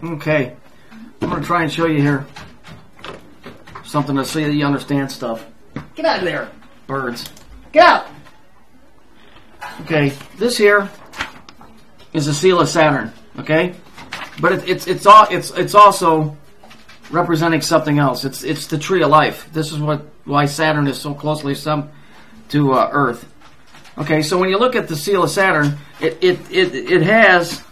Okay, I'm going to try and show you here something to see that you understand stuff. Get out of there, birds. Get out! Okay, this here is a seal of Saturn, okay? But it's also representing something else. It's the tree of life. This is why Saturn is so closely summed to Earth. Okay, so when you look at the seal of Saturn, it has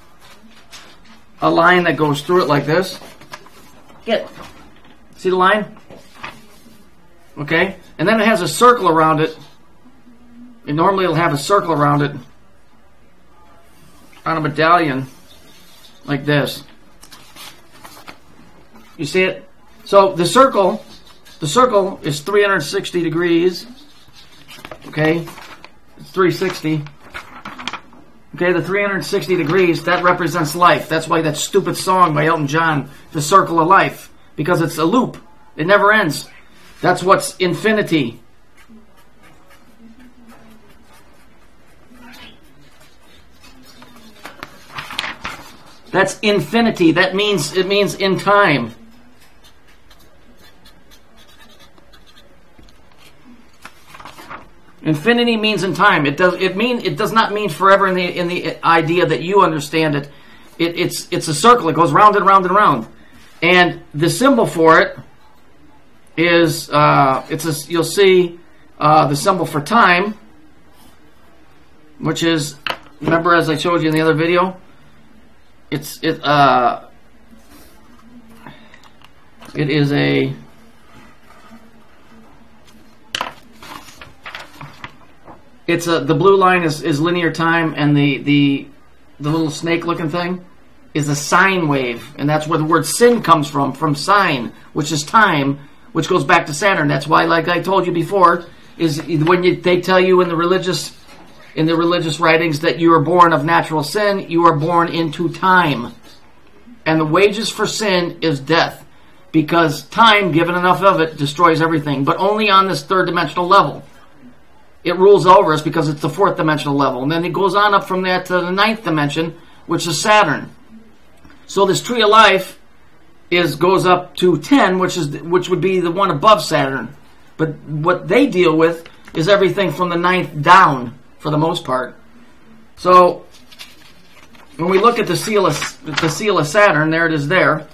a line that goes through it like this. See the line? Okay, and then it has a circle around it. And normally it'll have a circle around it on a medallion like this. You see it? So the circle is 360 degrees. Okay, it's 360. Okay, the 360 degrees, that represents life. That's why that stupid song by Elton John, The Circle of Life, because it's a loop. It never ends. That's what's infinity. That's infinity. That means it means in time. Infinity means in time. It does not mean forever in the idea that you understand it. It's a circle. It goes round and round and round. And the symbol for it is you'll see the symbol for time, which is, remember as I showed you in the other video, it is a the blue line is linear time, and the little snake looking thing is a sine wave, and that's where the word sin comes from sine, which is time, which goes back to Saturn. That's why, like I told you before, is when they tell you in the religious writings that you are born of natural sin, you are born into time. And the wages for sin is death, because time, given enough of it, destroys everything, but only on this third dimensional level. It rules over us because it's the fourth dimensional level. And then it goes on up from that to the ninth dimension, which is Saturn. So this tree of life goes up to 10, which would be the one above Saturn. But what they deal with is everything from the ninth down, for the most part. So when we look at the seal of Saturn, there it is there.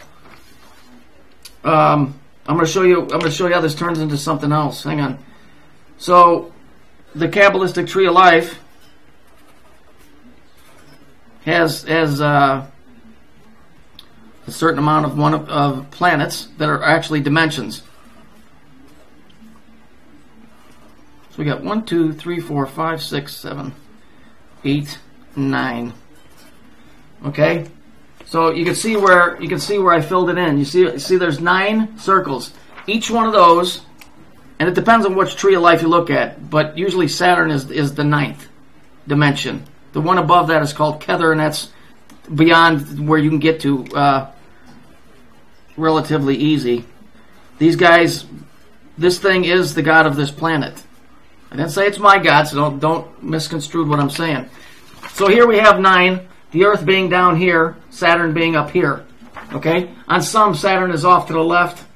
I'm going to show you how this turns into something else. Hang on. So the Kabbalistic tree of life has a certain amount of planets that are actually dimensions. So we got 1, 2, 3, 4, 5, 6, 7, 8, 9. Okay, so you can see where I filled it in. You see there's 9 circles. Each one of those. And it depends on which tree of life you look at, but usually Saturn is the 9th dimension. The one above that is called Kether, and that's beyond where you can get to relatively easy. These guys, this thing is the god of this planet. I didn't say it's my god, so don't misconstrue what I'm saying. So here we have 9, the Earth being down here, Saturn being up here. Okay? On some, Saturn is off to the left.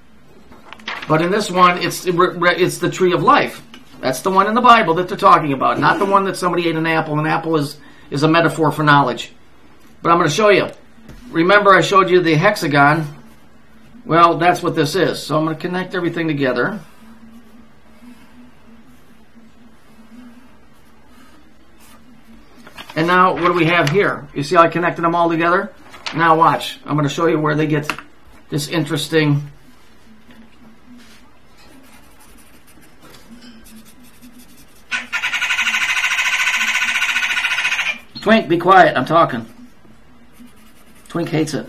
But in this one, it's the tree of life. That's the one in the Bible that they're talking about, not the one that somebody ate an apple. An apple is a metaphor for knowledge. But I'm going to show you. Remember I showed you the hexagon? Well, that's what this is. So I'm going to connect everything together. And now, what do we have here? You see how I connected them all together? Now watch. I'm going to show you where they get this interesting... Twink, be quiet. I'm talking. Twink hates it.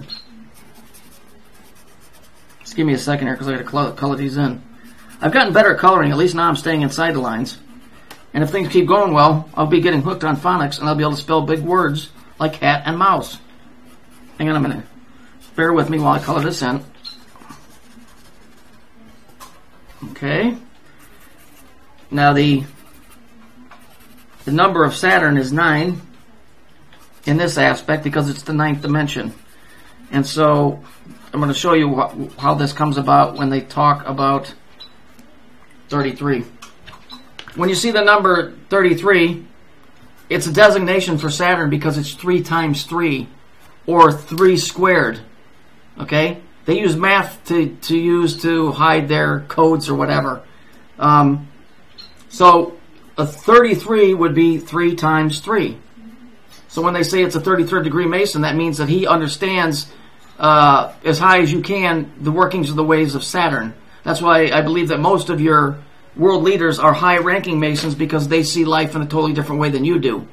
Just give me a second here because I got to color these in. I've gotten better at coloring. At least now I'm staying inside the lines. And if things keep going well, I'll be getting hooked on phonics and I'll be able to spell big words like cat and mouse. Hang on a minute. Bear with me while I color this in. Okay. Now the number of Saturn is 9 in this aspect because it's the 9th dimension. And so I'm going to show you how this comes about when they talk about 33. When you see the number 33, it's a designation for Saturn because it's 3 times 3, or 3 squared. Okay? They use math to use to hide their codes or whatever. So a 33 would be 3 times 3. So when they say it's a 33rd degree Mason, that means that he understands as high as you can the workings of the ways of Saturn. That's why I believe that most of your world leaders are high-ranking Masons, because they see life in a totally different way than you do.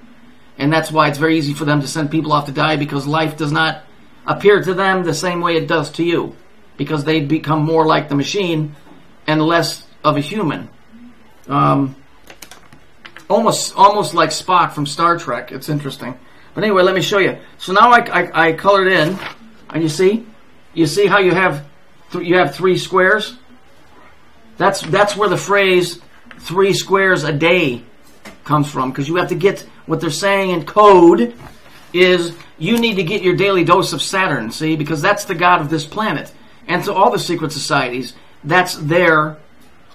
And that's why it's very easy for them to send people off to die, because life does not appear to them the same way it does to you, because they become more like the machine and less of a human. Almost like Spock from Star Trek. It's interesting. But anyway, let me show you. So now I colored in, and you see how you have 3 squares. That's where the phrase 3 squares a day comes from, because you have to get what they're saying in code is you need to get your daily dose of Saturn, see, because that's the god of this planet. And so all the secret societies, that's their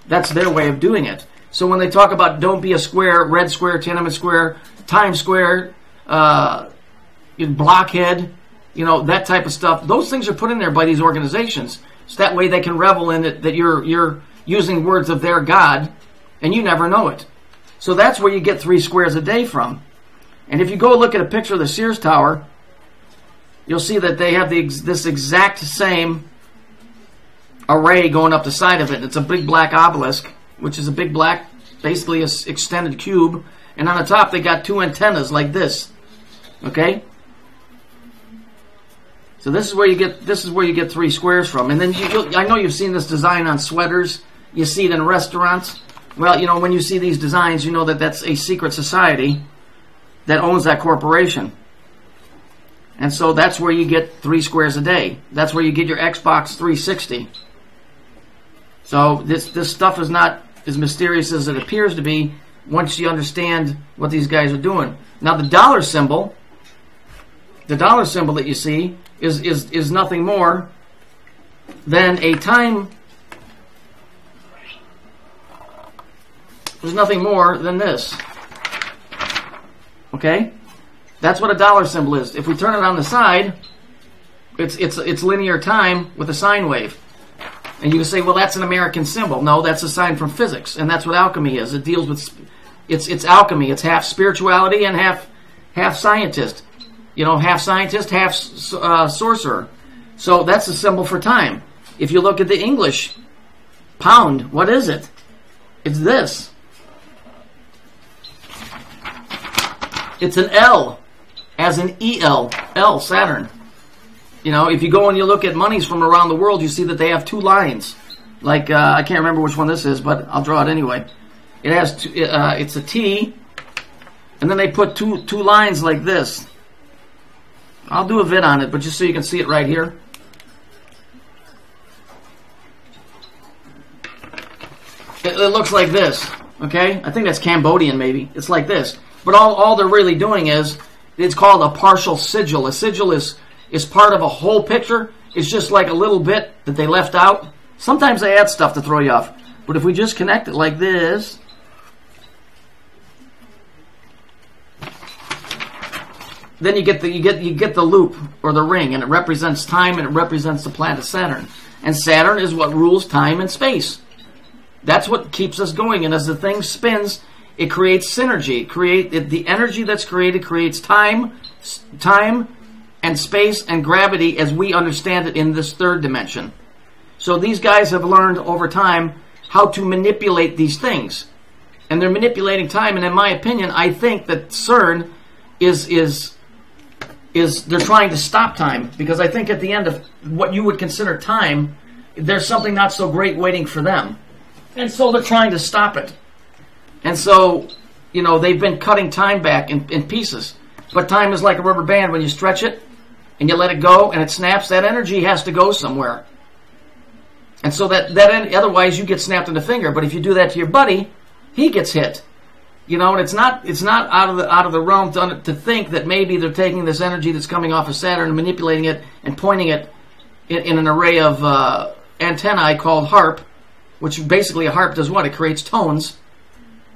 way of doing it. So when they talk about don't be a square, red square, Tiananmen Square, Times Square, blockhead, that type of stuff, those things are put in there by these organizations. So that way they can revel in it, that you're using words of their god, and you never know it. So that's where you get 3 squares a day from. And if you go look at a picture of the Sears Tower, you'll see that they have this exact same array going up the side of it. It's a big black obelisk, which is a big black, basically an extended cube. And on the top, they got 2 antennas like this. Okay? So this is where you get 3 squares from. And then I know you've seen this design on sweaters. You see it in restaurants. Well, when you see these designs, you know that that's a secret society that owns that corporation. And so that's where you get 3 squares a day. That's where you get your Xbox 360. So this stuff is not as mysterious as it appears to be once you understand what these guys are doing. Now the dollar symbol that you see is nothing more than a time. There's nothing more than this. Okay? That's what a dollar symbol is. If we turn it on the side, it's linear time with a sine wave. And you can say, well, that's an American symbol. No, that's a sign from physics, and that's what alchemy is. It deals with it's alchemy. It's half spirituality and half scientist. Half scientist, half sorcerer. So that's a symbol for time. If you look at the English pound, what is it? It's this. It's an L, as an EL, L, Saturn. If you go and you look at monies from around the world, you see that they have 2 lines. Like, I can't remember which one this is, but I'll draw it anyway. It has, it's a T, and then they put two lines like this. I'll do a vid on it, but just so you can see it right here. It looks like this, okay? I think that's Cambodian, maybe. It's like this. But all they're really doing is, it's called a partial sigil. A sigil is part of a whole picture. It's just like a little bit that they left out. Sometimes they add stuff to throw you off. But if we just connect it like this, then you get the loop or the ring, and it represents time, and it represents the planet Saturn. And Saturn is what rules time and space. That's what keeps us going. And as the thing spins, it creates synergy. The energy that's created creates time and space and gravity as we understand it in this 3rd dimension. So these guys have learned over time how to manipulate these things. And they're manipulating time, and in my opinion, I think that CERN is they're trying to stop time, because I think at the end of what you would consider time, there's something not so great waiting for them. And so they're trying to stop it. And so, they've been cutting time back in pieces. But time is like a rubber band. When you stretch it and you let it go and it snaps, that energy has to go somewhere. And so that otherwise you get snapped in the finger. But if you do that to your buddy, he gets hit. You know, and it's not out of the realm to think that maybe they're taking this energy that's coming off of Saturn and manipulating it and pointing it in an array of antennae called HARP, which basically a HARP does what? It creates tones,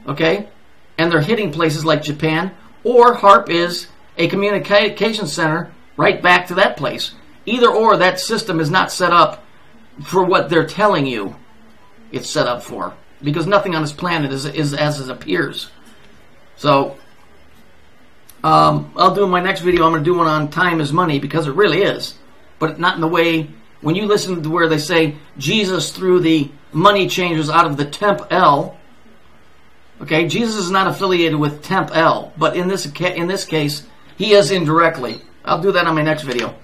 okay? And they're hitting places like Japan, or HARP is a communication center right back to that place. Either or, that system is not set up for what they're telling you it's set up for, because nothing on this planet is as it appears. So, I'll do in my next video, I'm going to do one on time is money, because it really is. But not in the way, when you listen to where they say Jesus threw the money changers out of the Temp L, okay, Jesus is not affiliated with Temp L, but in this case, he is indirectly. I'll do that on my next video.